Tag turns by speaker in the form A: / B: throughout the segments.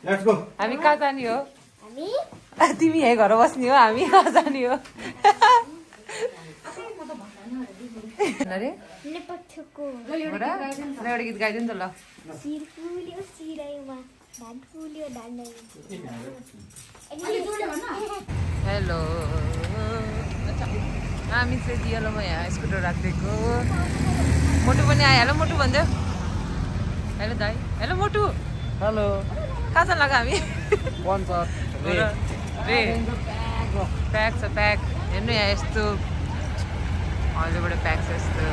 A: Let's go
B: हामी कहाँ जाने हो
C: हामी
B: तिमी यही घर बस्ने हो हामी कहाँ जाने हो अरे
C: नेपथ्यको
B: एउटा गीत गाइदिनु त ल
C: शिर फुल्यो सिरैमा धान फुल्यो धानै
B: हेलो हामी चाहिँ दियालोमा यहाँ स्कुटर राखिदिएको मोटु पनि आयो हेलो मोटु भन्दै हेलो दाइ हेलो मोटु
A: हेलो
B: कहाँ जान लाग्यो हामी
A: वान सट
B: रे प्याक छ प्याक हेर्नु यहाँ यस्तो हजुरबाट प्याक छ यस्तो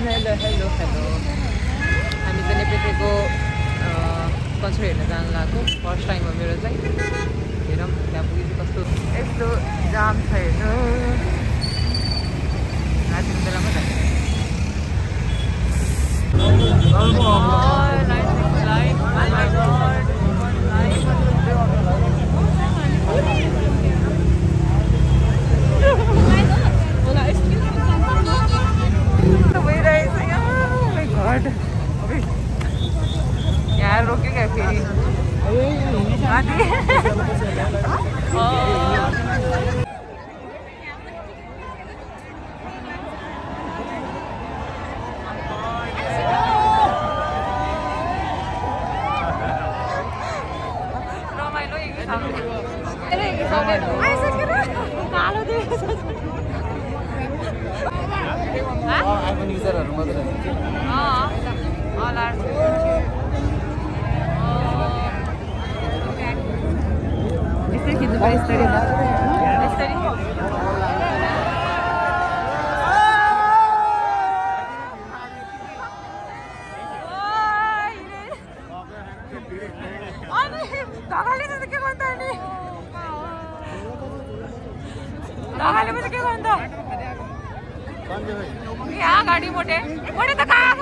B: हेलो हेलो हेलो हामी चाहिँ नेपेटेको कन्सर्ट हेर्न जानु लागेको फर्स्ट टाइम हो मेरो चाहिँ हेरौँ त्यहाँ पुगेपछि कस्तो यस्तो जाम छ हेर्नु राति बेलामा यहाँ रोक्यो क्या फेरि रमाइलो
A: आइफोन युजरहरू मात्रै
B: यस्तै खिच्नु पऱ्यो यस्तरी यस्तरी ढगाले चाहिँ के गर्नु त अनि ढगाले पनि के गर्नु त यहाँ गाडी मोटे मोटे त कहाँ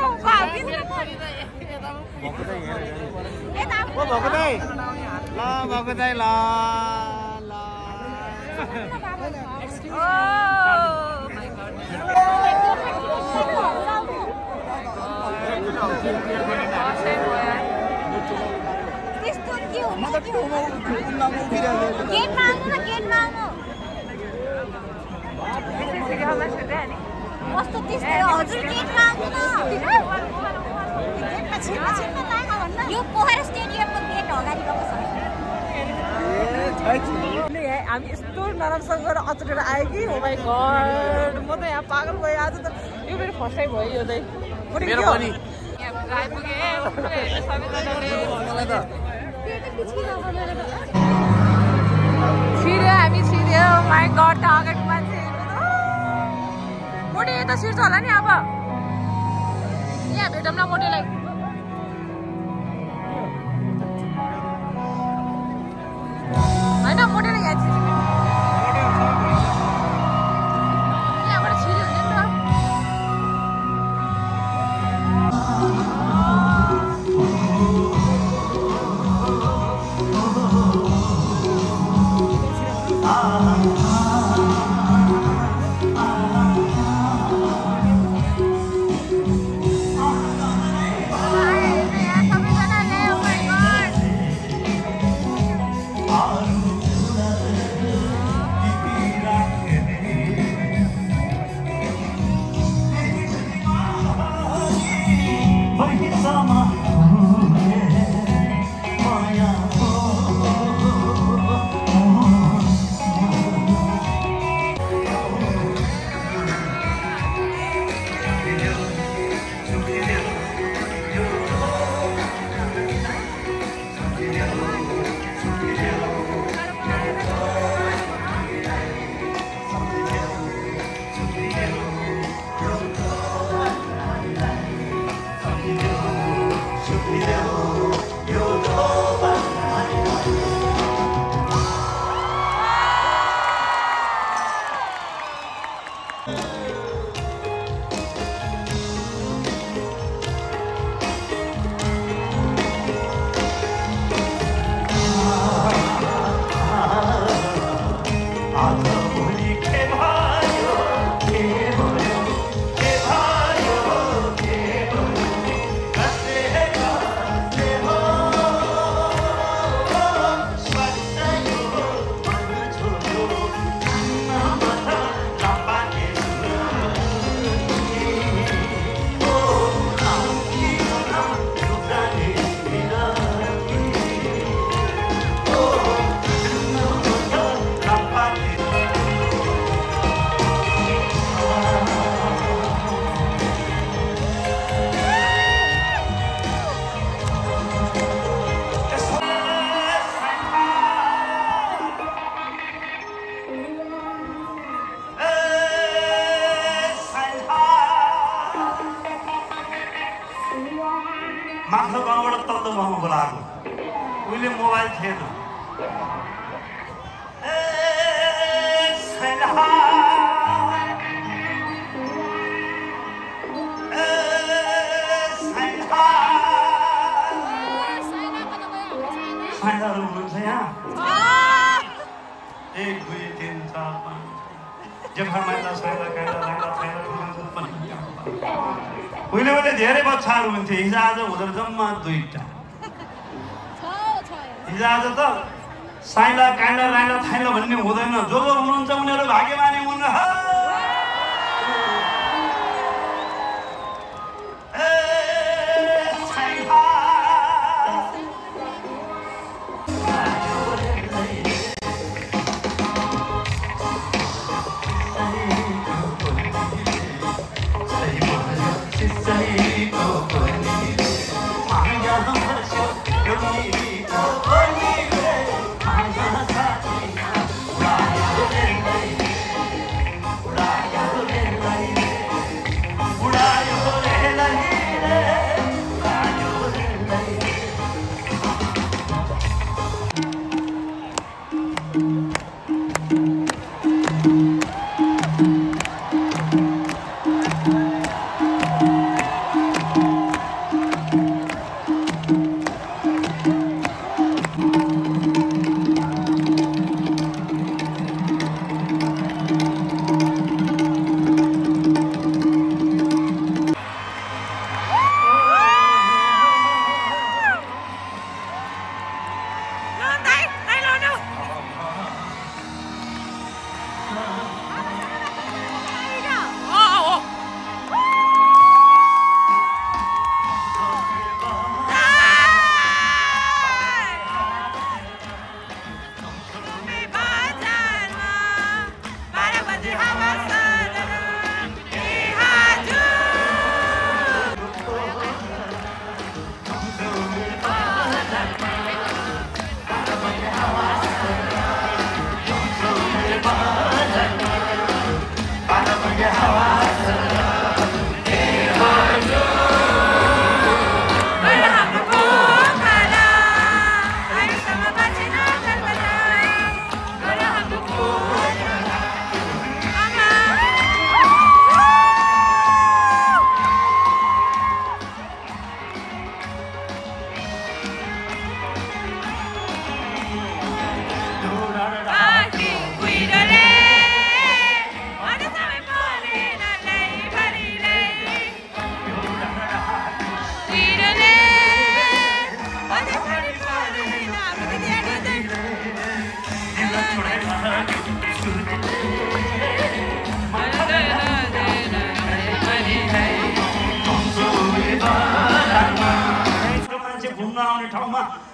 C: कस्तो त्यस्तै हजुर गेट माग्नु न गेटमा छिर्न लाग्यो भन्न यो पोखरा स्टेडियमको गेट अगाडि गएको छ
B: हामी यस्तो नराम्रोसँग गएर अचरेर आयो कि हो माइ गड म त यहाँ पागल भयो आज त यो मेरो फर्स्ट टाइम भयो यो चाहिँ मेरो पनि छिर्यो हामी छिर्यो माइ गड त अगाडि मान्छे मोटे त छिर्छ होला नि अब यहाँ भेटौँ न मोटेलाई होइन मोटेलाई यहाँ छिर्छ यहाँबाट छिर्यो भने
D: हुनुहुन्छ यहाँ 1 2 3 4 5 जेठा माइला साइला काइला राइला थाइला ठुलो पनि उहिले उहिले धेरै बच्चाहरू हुन्थे हिजो आज हुँदैन जम्मा 2टा हिजो आज त साइला काइला राइला थाइला भन्ने हुँदैन जो जो हुनुहुन्छ उनीहरू भाग्यमानी हुनु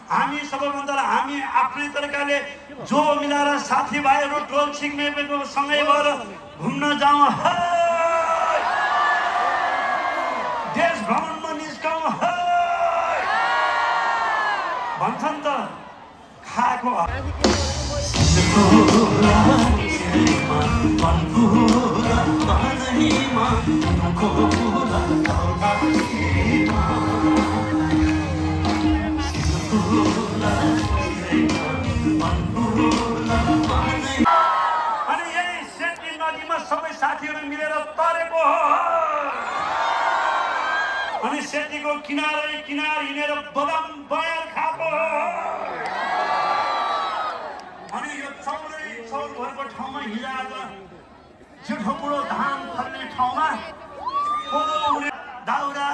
D: हामी सबैभन्दा हामी आफ्नै तरिकाले जो मिलाएर साथीभाइहरू टोल छिमेकीको सँगै भएर घुम्न जाउँ देश भ्रमणमा निस्कौँ भन्छन् त खाएको अनि यही सेती नदीमा सबै साथीहरू मिलेर तरेको हो अनि सेतीको किनारै किनार हिँडेर बदाम बयार खाएको हो अनि यो चौरै चौर भएको ठाउँमा हिजो आज जेठो बुढो धान फल्ने ठाउँमा दाउरा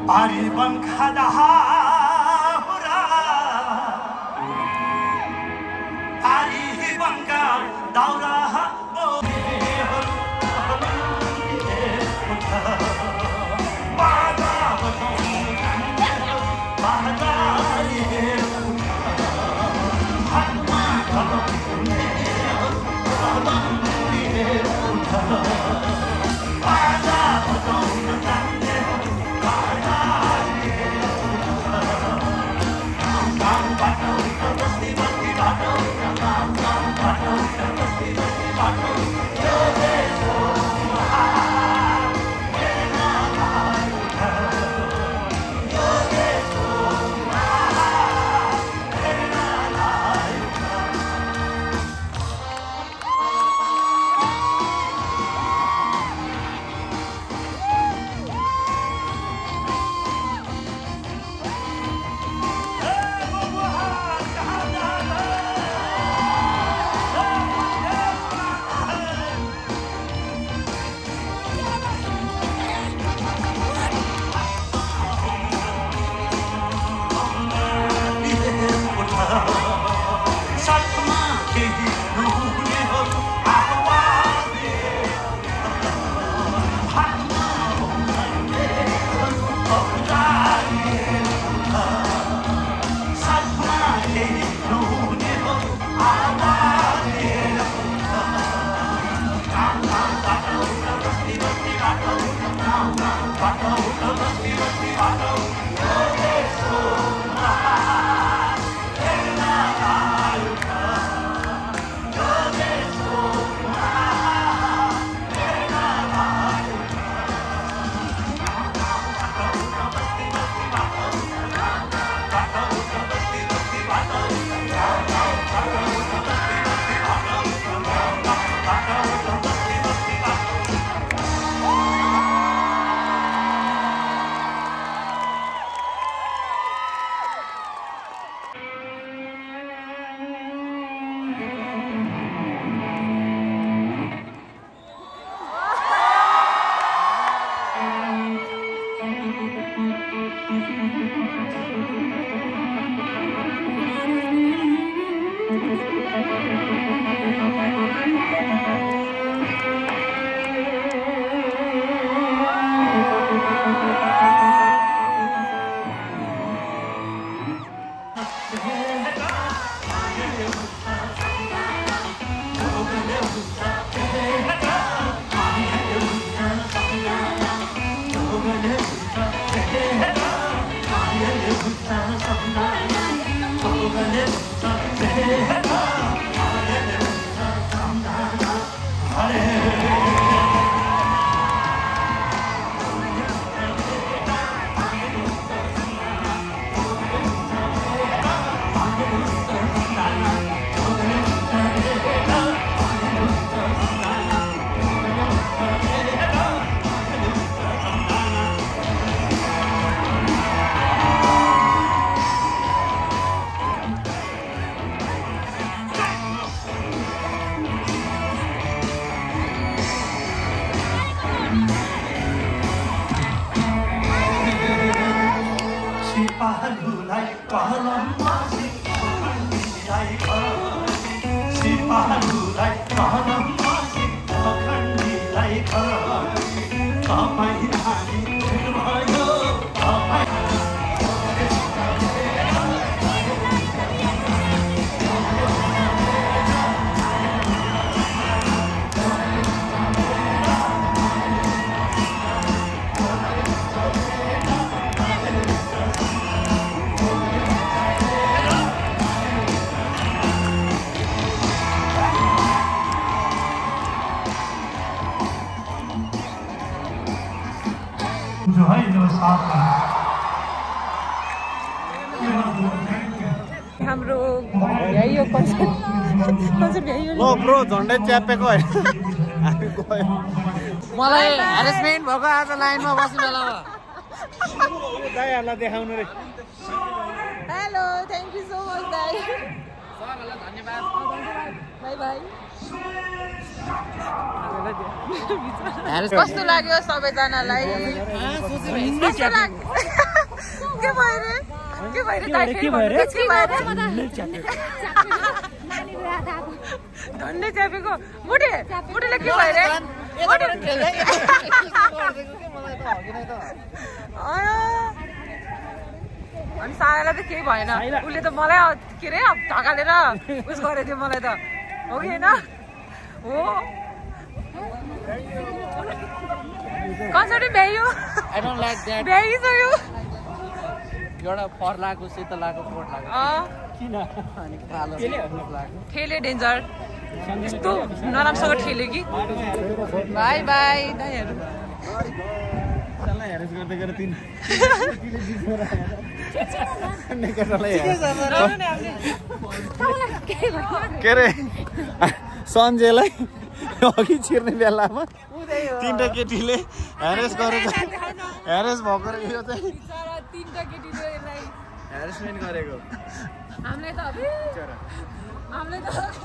D: Ari bankadahura Ari banka daura Bada
B: हाम्रो यही हो कन्सर्ट यही हो
A: ब्रो झन्डै च्यापेको होइन मलाई ह्यारेसमेन्ट भएको आज लाइनमा बस्ने बेलामा दाइहरूलाई देखाउनु रे
B: hello thank you so much दाइ
A: सबैलाई धन्यवाद
B: बाई बाई कस्तो लाग्यो सबैजनालाई के झन्डै च्यापेको बुढीले के भएर अनि सारालाई त केही भएन उसले त मलाई के अरे ढकालेर उस गरेको थियो मलाई त हो कि होइन हो कसरी भ्याइयो
A: I don't like that.
B: भ्याइसक्यो
A: एउटा फर लाको सेतो लाको कोट लाको
B: ठेले डेन्जर यस्तो नराम्रोसँग ठेल्यो कि बाई बाई दाइहरू
A: के अरे सन्जेलाई अघि छिर्ने बेलामा 3टा केटीले ह्यारेस गरेको ह्यारेस भएको यो चाहिँ
B: 3टा केटीले यसलाई
A: ह्यारेसमेन्ट गरेको
B: हामीले त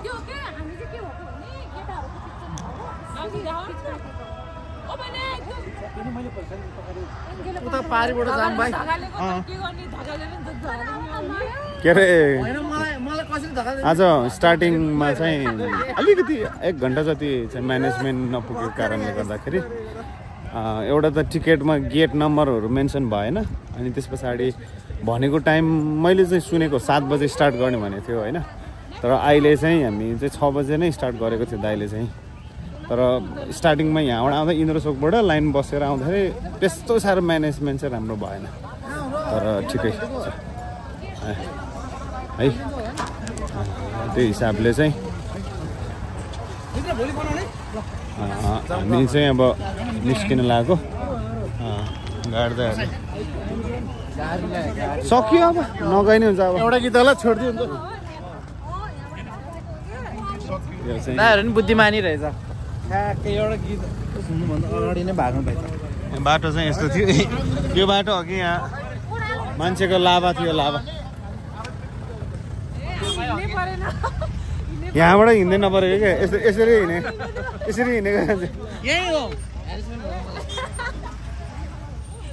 B: त्यो के हामी चाहिँ के भएको भने केटाहरुको
A: उता पारिबाट जाम भाइ
B: के गर्ने
A: के अरे आज स्टार्टिङमा चाहिँ अलिकति 1 घन्टा जति चाहिँ म्यानेजमेन्ट नपुगेको कारणले गर्दाखेरि एउटा त टिकटमा गेट नम्बरहरू मेन्सन भएन अनि त्यस पछाडि भनेको टाइम मैले चाहिँ सुनेको 7 बजे स्टार्ट गर्ने भनेको थियो होइन तर अहिले चाहिँ हामी चाहिँ 6 बजे नै स्टार्ट गरेको थियो दाइले चाहिँ तर स्टार्टिङमा यहाँबाट आउँदा इन्द्रचोकबाट लाइन बसेर आउँदाखेरि त्यस्तो साह्रो म्यानेजमेन्ट चाहिँ राम्रो भएन तर ठिकै छ है त्यही हिसाबले चाहिँ हामी चाहिँ अब निस्किन लागेको गाड्दै सक्यो अब नगइ नै हुन्छ अब एउटा गीतलाई छोडिदियो नि त
E: दाइहरू नि बुद्धिमानी रहेछ एउटा गीत सुन्नुभन्दा अगाडि नै भाग्नु भएछ
A: बाटो चाहिँ यस्तो थियो यो बाटो अघि यहाँ मान्छेको लाभा थियो लाभा यहाँबाट हिँड्दै नपरेको क्या यसरी हिँडेको
E: यही हो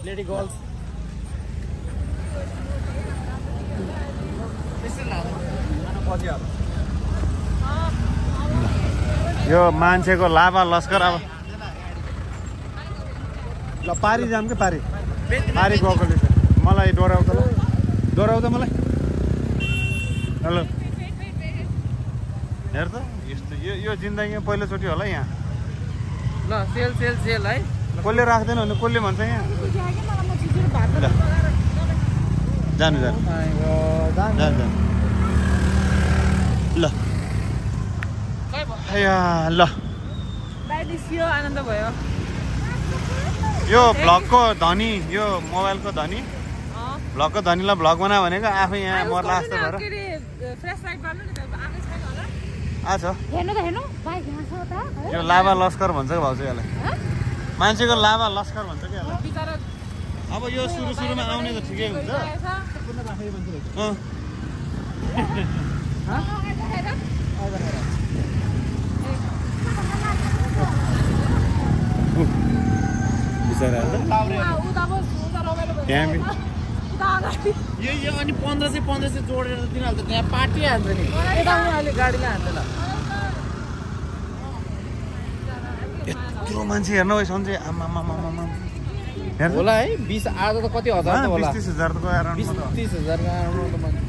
E: लेडी गर्ल्स
A: यो मान्छेको लाभा लस्कर अब ल पारी जाम के पारी गएकोले मलाई डोराउ त मलाई हेलो हेर त यस्तो यो जिन्दगीमा पहिलोचोटि होला यहाँ
B: ल सेल है
A: कसले राख्दैन भने कसले भन्छ यहाँ जानु ल ल
B: आनन्द भयो
A: यो भ्लगको धनी यो मोबाइलको धनी भ्लगको धनीलाई भ्लग बना भनेको आफै यहाँ मर्ला जस्तो भएर आज यो लाभा लस्कर भन्छ कि भाउजू यसलाई मान्छेको लाभा लस्कर भन्छ कि यसलाई अब यो सुरुमा आउने त ठिकै हुन्छ
E: यो अनि 1500 जोडेर दिइहाल्छ त्यहाँ पार्टी हान्छ नि यता उनीहरूले गाडीलाई हान्छ ल
A: यत्रो मान्छे हेर्नु है सन्चै आमा
E: होला है 20 आज त कति हजार त होला
A: 20-30 हजार को अराउन्ड
E: 20-30 हजार को अराउन्ड मान्छे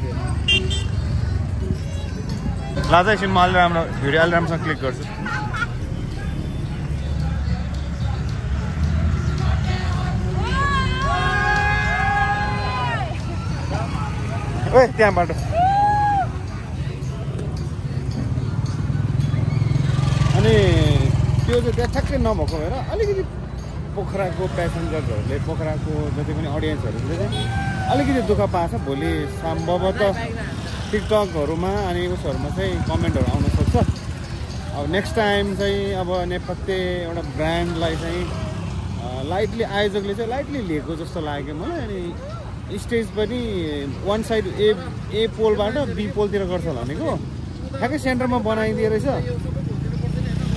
A: लाजा एकछिन म अलि राम्रो भिडियो अलि राम्रोसँग क्लिक गर्छु ओए त्यहाँ बाटो अनि त्यो चाहिँ त्यहाँ ठ्याक्कै नभएको भएर अलिकति पोखराको प्यासेन्जर्सहरूले पोखराको जति पनि अडियन्सहरूले चाहिँ अलिकति दुःख पाएको छ भोलि सम्भवतः टिकटकहरूमा अनि उसहरूमा चाहिँ कमेन्टहरू आउन सक्छ अब नेक्स्ट टाइम चाहिँ अब नेपथ्य एउटा ब्रान्डलाई चाहिँ लाइटली आयोजकले चाहिँ लाइटली लिएको जस्तो लाग्यो मलाई अनि स्टेज पनि वान साइड ए पोलबाट बी पोलतिर गर्छ भनेको ठ्याक्कै सेन्टरमा बनाइदिए रहेछ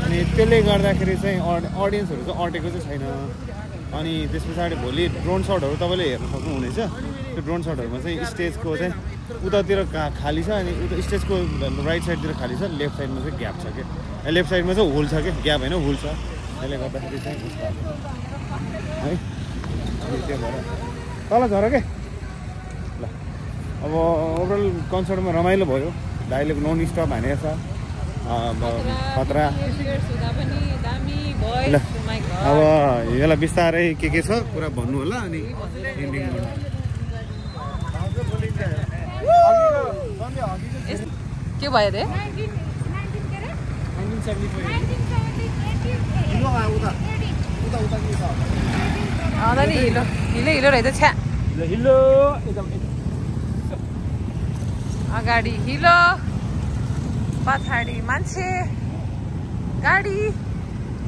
A: अनि त्यसले गर्दाखेरि चाहिँ अडियन्सहरू चाहिँ अटेको चाहिँ छैन अनि त्यस पछाडि भोलि ड्रोन सटहरू तपाईँले हेर्न सक्नुहुनेछ त्यो ड्रोन सटहरूमा चाहिँ स्टेजको चाहिँ उतातिर खाली छ अनि उता स्टेजको राइट साइडतिर खाली छ लेफ्ट साइडमा चाहिँ ग्याप छ क्या लेफ्ट साइडमा चाहिँ होल छ क्या ग्याप होइन होल छ त्यसले गर्दाखेरि चाहिँ है त्यो भएर तल झर के ल अब ओभरअल कन्सर्टमा रमाइलो भयो दाइले नन स्टप हानेको छ खतरा ल अब यसलाई बिस्तारै के छ पुरा भन्नु होला अनि एन्डिङ गर्नु
B: के भयो रे?
A: 1974
B: नि हिलो रहेछ छ्या
A: हिलो एकदम
B: अगाडि हिलो पछाडि मान्छे गाडी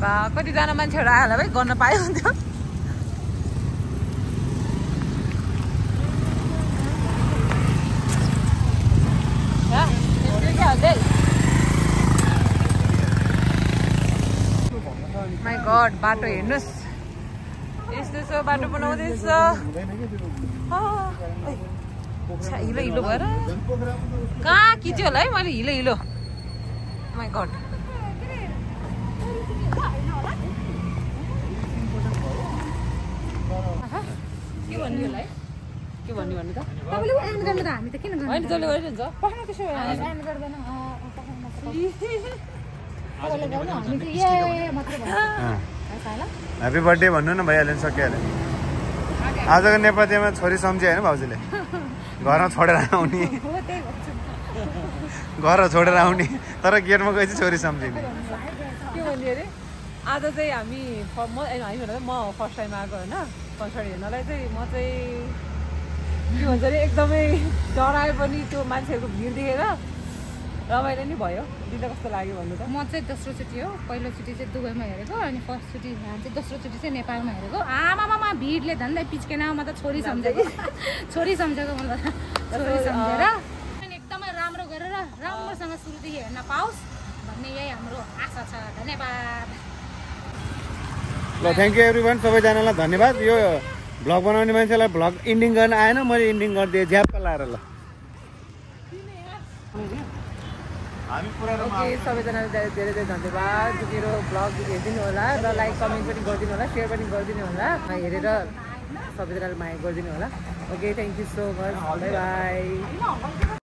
B: बा कतिजना मान्छेहरू आयो होला भाइ गर्न पायो हुन्थ्यो माई गड बाटो हेर्नुहोस् यस्तो छ बाटो बनाउँदैछ हिलो हिलो भएर कहाँ खिच्यो होला है मैले हिलो माई गड के भन्ने होला है के भन्ने भन्नु त होइन जसले गरिरहन्छ
A: ह्याप्पी बर्थडे भन्नु न भइहाल्यो नि सकिहाल्यो आजको नेपालीमा छोरी सम्झे होइन भाउजूले घरमा छोडेर आउने घर छोडेर आउने तर गेटमा गएपछि छोरी सम्झिने
B: के भन्ने अरे आज चाहिँ हामी म फर्स्ट टाइम आएको होइन कन्सर्ट हेर्नलाई चाहिँ म चाहिँ के भन्छ अरे एकदमै डरायो पनि त्यो मान्छेहरूको भिड देखेर रमाइलो नि भयो दिदी कस्तो लाग्यो भन्नु त
F: म चाहिँ दोस्रोचोटि हो पहिलोचोटि चाहिँ दुबईमा हेरेको अनि फर्स्टचोटि चाहिँ दोस्रोचोटि चाहिँ नेपालमा हेरेको आमामा भिडले झन्डै पिच्केन म त छोरी सम्झेको मलाई छोरी सम्झेर अनि एकदमै राम्रो गरेर राम्रोसँग सुरुदेखि हेर्न पाओस् भन्ने यही हाम्रो आशा छ धन्यवाद
A: ल थ्याङ्क यू एभ्रिवान सबैजनालाई धन्यवाद यो भ्लग बनाउने मान्छेलाई भ्लग इन्डिङ गर्न आएन मैले इन्डिङ गरिदिएँ झ्याप्प लाएर ल
B: ओके सबैजनालाई धेरै धेरै धन्यवाद मेरो ब्लग हेरिदिनु होला र लाइक कमेन्ट पनि गरिदिनु होला सेयर पनि गरिदिनु होला हेरेर सबैजनालाई माया गरिदिनु होला okay thank you so much by by